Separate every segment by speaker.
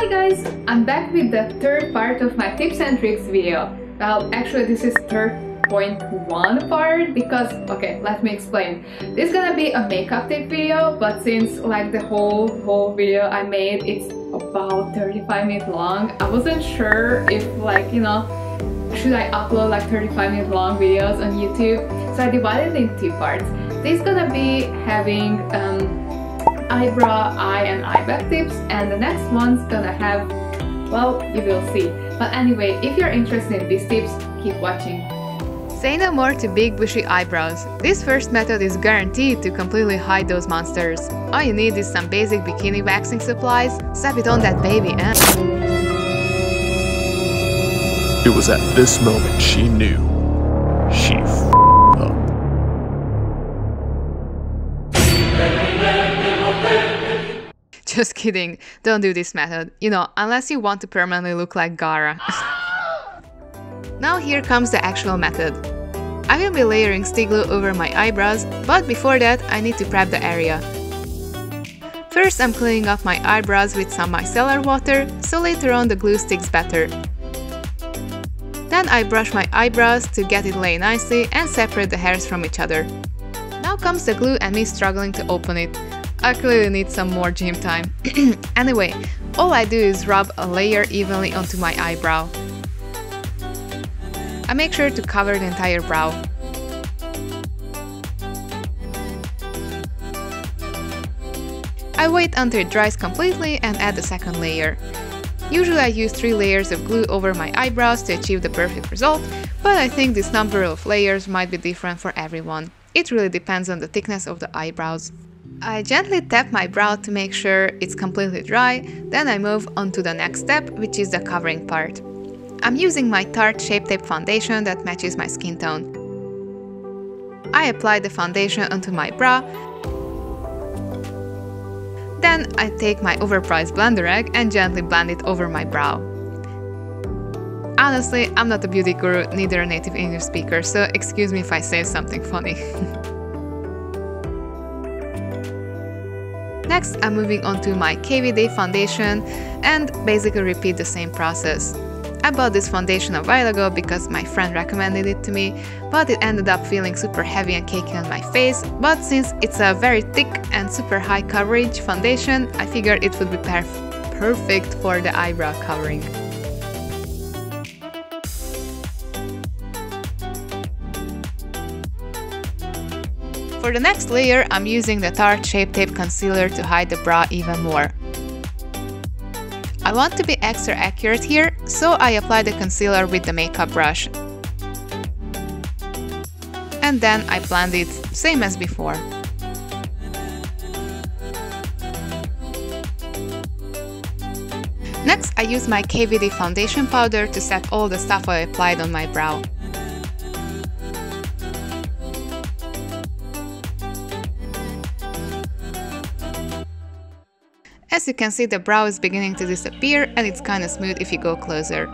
Speaker 1: Hi guys! I'm back with the third part of my tips and tricks video. Well, actually this is 3.1 part because, okay, let me explain. This is gonna be a makeup tip video, but since like the whole video I made, it's about 35 minutes long, I wasn't sure if like, you know, should I upload like 35-minute long videos on YouTube? So I divided it in two parts. This is gonna be having eyebrow, eye and eye bag tips, and the next one's gonna have, well, you will see. But anyway, if you're interested in these tips, keep watching. Say no more to big bushy eyebrows. This first method is guaranteed to completely hide those monsters. All you need is some basic bikini waxing supplies, slap it on that baby and...
Speaker 2: It was at this moment she knew. She f***ed up.
Speaker 1: Just kidding, don't do this method. You know, unless you want to permanently look like Gara. Now here comes the actual method. I will be layering stick glue over my eyebrows, but before that I need to prep the area. First I'm cleaning off my eyebrows with some micellar water, so later on the glue sticks better. Then I brush my eyebrows to get it lay nicely and separate the hairs from each other. Now comes the glue and me struggling to open it. I clearly need some more gym time. Anyway, all I do is rub a layer evenly onto my eyebrow. I make sure to cover the entire brow. I wait until it dries completely and add the second layer. Usually I use 3 layers of glue over my eyebrows to achieve the perfect result, but I think this number of layers might be different for everyone. It really depends on the thickness of the eyebrows. I gently tap my brow to make sure it's completely dry, then I move on to the next step, which is the covering part. I'm using my Tarte Shape Tape foundation that matches my skin tone. I apply the foundation onto my brow. Then I take my overpriced blender rag and gently blend it over my brow. Honestly, I'm not a beauty guru, neither a native English speaker, so excuse me if I say something funny. Next, I'm moving on to my KVD foundation and basically repeat the same process. I bought this foundation a while ago because my friend recommended it to me, but it ended up feeling super heavy and cakey on my face, but since it's a very thick and super high coverage foundation, I figured it would be perfect for the eyebrow covering. For the next layer, I'm using the Tarte Shape Tape Concealer to hide the brow even more. I want to be extra accurate here, so I apply the concealer with the makeup brush. And then I blend it, same as before. Next, I use my KVD foundation powder to set all the stuff I applied on my brow. As you can see, the brow is beginning to disappear and it's kinda smooth if you go closer.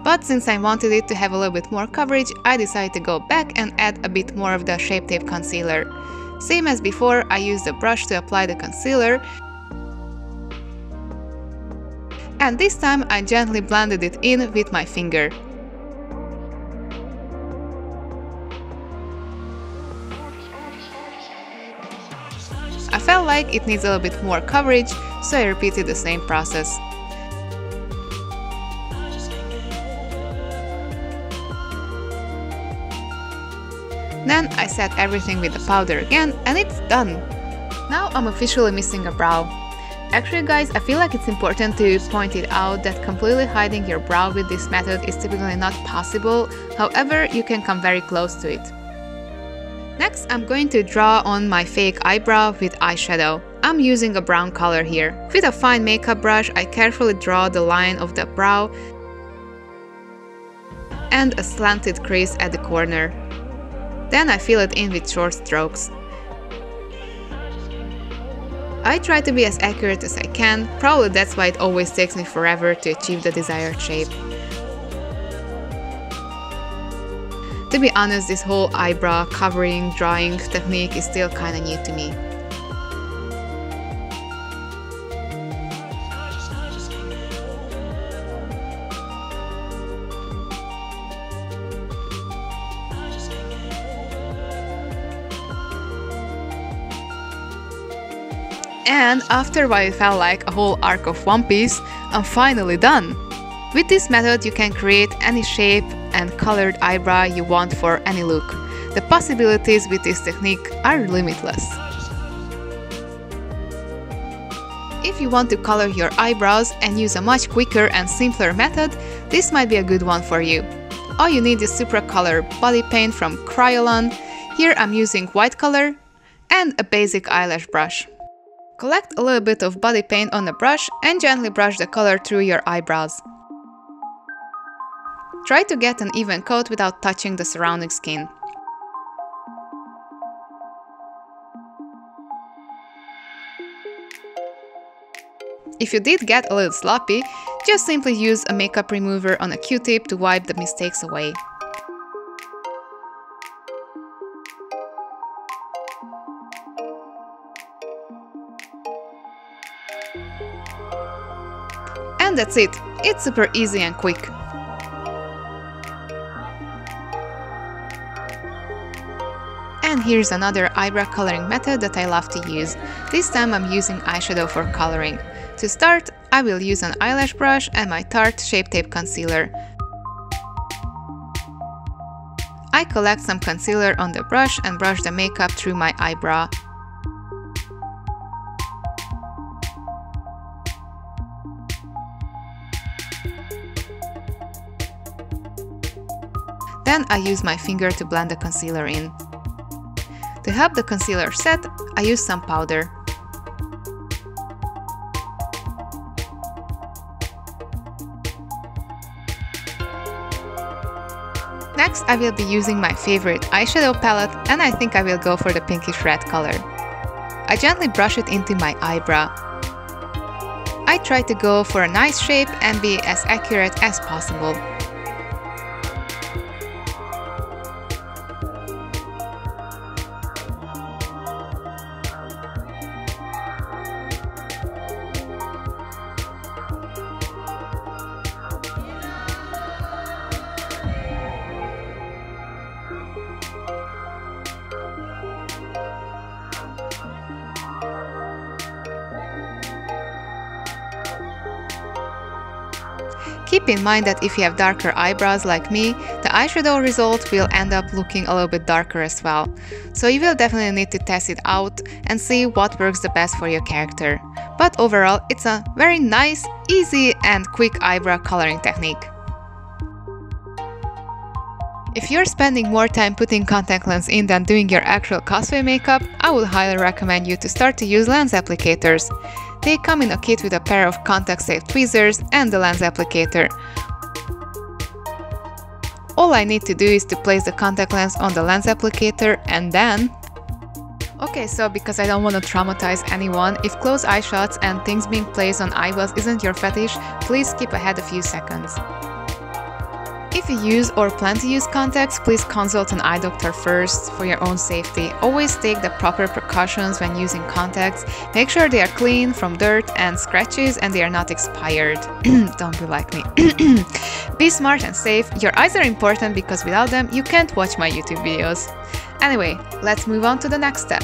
Speaker 1: But since I wanted it to have a little bit more coverage, I decided to go back and add a bit more of the Shape Tape concealer. Same as before, I used the brush to apply the concealer. And this time I gently blended it in with my finger. I felt like it needs a little bit more coverage, so I repeated the same process. Then I set everything with the powder again and it's done! Now I'm officially missing a brow. Actually guys, I feel like it's important to point it out that completely hiding your brow with this method is typically not possible, however you can come very close to it. Next, I'm going to draw on my fake eyebrow with eyeshadow. I'm using a brown color here. With a fine makeup brush, I carefully draw the line of the brow and a slanted crease at the corner. Then I fill it in with short strokes. I try to be as accurate as I can, probably that's why it always takes me forever to achieve the desired shape. To be honest, this whole eyebrow covering, drawing technique is still kinda new to me.
Speaker 3: And after what it felt like a whole arc of One Piece, I'm finally done! With this method you can create any shape and colored eyebrow you want for any look. The possibilities with this technique are limitless. If you want to color your eyebrows and use a much quicker and simpler method, this might be a good one for you. All you need is Supracolor body paint from Kryolan. Here I'm using white color and a basic eyelash brush. Collect a little bit of body paint on the brush and gently brush the color through your eyebrows. Try to get an even coat without touching the surrounding skin. If you did get a little sloppy, just simply use a makeup remover on a Q-tip to wipe the mistakes away. And that's it! It's super easy and quick. And here's another eyebrow coloring method that I love to use. This time I'm using eyeshadow for coloring. To start, I will use an eyelash brush and my Tarte Shape Tape Concealer. I collect some concealer on the brush and brush the makeup through my eyebrow. Then I use my finger to blend the concealer in. To help the concealer set, I use some powder. Next, I will be using my favorite eyeshadow palette, and I think I will go for the pinkish red color. I gently brush it into my eyebrow. I try to go for a nice shape and be as accurate as possible. Keep in mind that if you have darker eyebrows like me, the eyeshadow result will end up looking a little bit darker as well. So you will definitely need to test it out and see what works the best for your character. But overall, it's a very nice, easy and quick eyebrow coloring technique. If you're spending more time putting contact lens in than doing your actual cosplay makeup, I would highly recommend you to start to use lens applicators. They come in a kit with a pair of contact-safe tweezers and the lens applicator. All I need to do is to place the contact lens on the lens applicator and then... Okay, so because I don't want to traumatize anyone, if close eye shots and things being placed on eyeballs isn't your fetish, please skip ahead a few seconds. If you use or plan to use contacts, please consult an eye doctor first for your own safety. Always take the proper precautions when using contacts. Make sure they are clean from dirt and scratches and they are not expired. Don't be like me. Be smart and safe. Your eyes are important because without them, you can't watch my YouTube videos. Anyway, let's move on to the next step.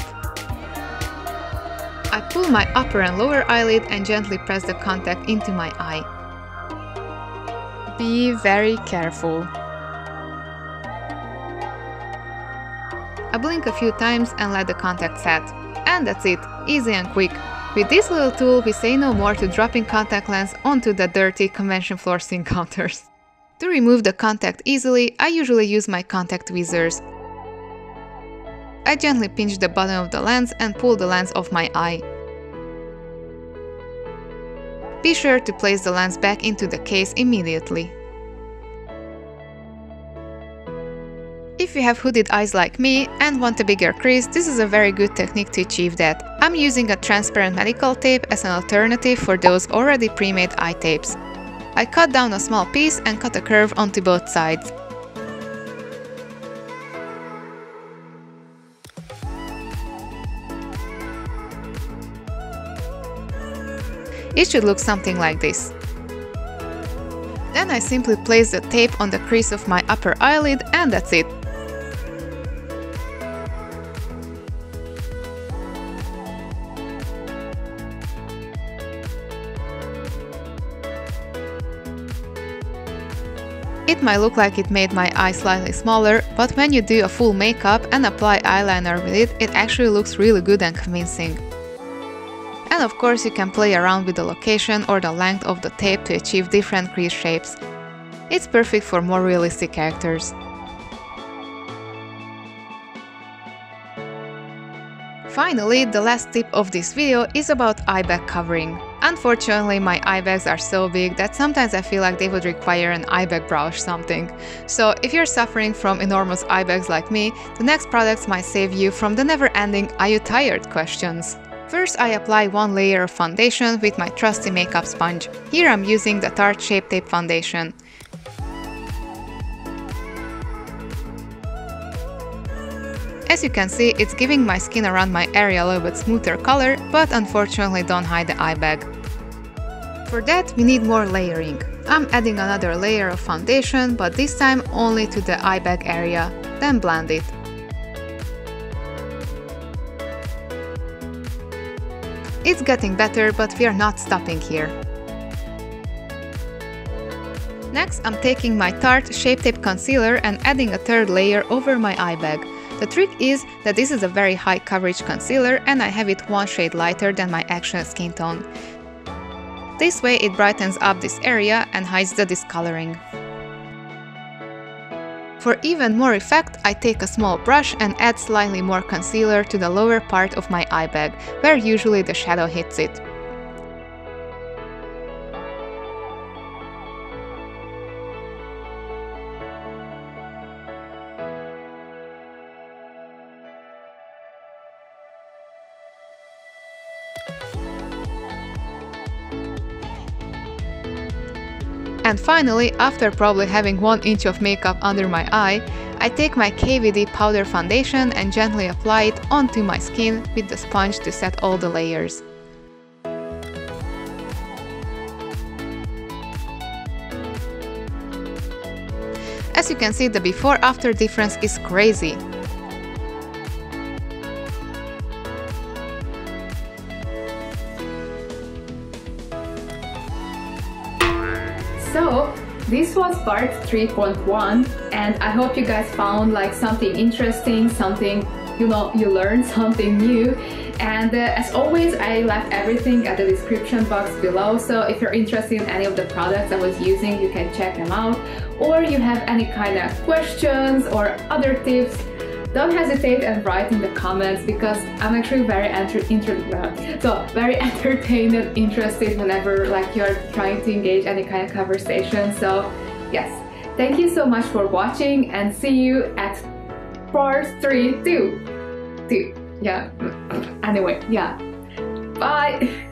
Speaker 3: I pull my upper and lower eyelid and gently press the contact into my eye. Be very careful. I blink a few times and let the contact set. And that's it, easy and quick. With this little tool, we say no more to dropping contact lens onto the dirty convention floor scene counters. To remove the contact easily, I usually use my contact tweezers. I gently pinch the bottom of the lens and pull the lens off my eye. Be sure to place the lens back into the case immediately. If you have hooded eyes like me and want a bigger crease, this is a very good technique to achieve that. I'm using a transparent medical tape as an alternative for those already pre-made eye tapes. I cut down a small piece and cut a curve onto both sides. It should look something like this. Then I simply place the tape on the crease of my upper eyelid and that's it. It might look like it made my eye slightly smaller, but when you do a full makeup and apply eyeliner with it, it actually looks really good and convincing. And of course you can play around with the location or the length of the tape to achieve different crease shapes. It's perfect for more realistic characters. Finally, the last tip of this video is about eye bag covering. Unfortunately, my eye bags are so big that sometimes I feel like they would require an eye bag brow or something. So if you're suffering from enormous eye bags like me, the next products might save you from the never-ending "Are you tired?" questions. First, I apply one layer of foundation with my trusty makeup sponge. Here I'm using the Tarte Shape Tape foundation. As you can see, it's giving my skin around my area a little bit smoother color, but unfortunately don't hide the eye bag. For that, we need more layering. I'm adding another layer of foundation, but this time only to the eye bag area, then blend it. It's getting better, but we are not stopping here. Next, I'm taking my Tarte Shape Tape Concealer and adding a third layer over my eye bag. The trick is that this is a very high coverage concealer and I have it one shade lighter than my actual skin tone. This way it brightens up this area and hides the discoloring. For even more effect, I take a small brush and add slightly more concealer to the lower part of my eye bag, where usually the shadow hits it. And finally, after probably having 1 inch of makeup under my eye, I take my KVD powder foundation and gently apply it onto my skin with the sponge to set all the layers. As you can see, the before-after difference is crazy.
Speaker 1: So this was part 3.1 and I hope you guys found like something interesting, something, you learned something new. And as always, I left everything at the description box below, so if you're interested in any of the products I was using, you can check them out. Or you have any kind of questions or other tips, don't hesitate and write in the comments, because I'm actually very very entertained and interested whenever like you're trying to engage any kind of conversation. So yes, thank you so much for watching and see you at part 3 too. Yeah, anyway, yeah, bye.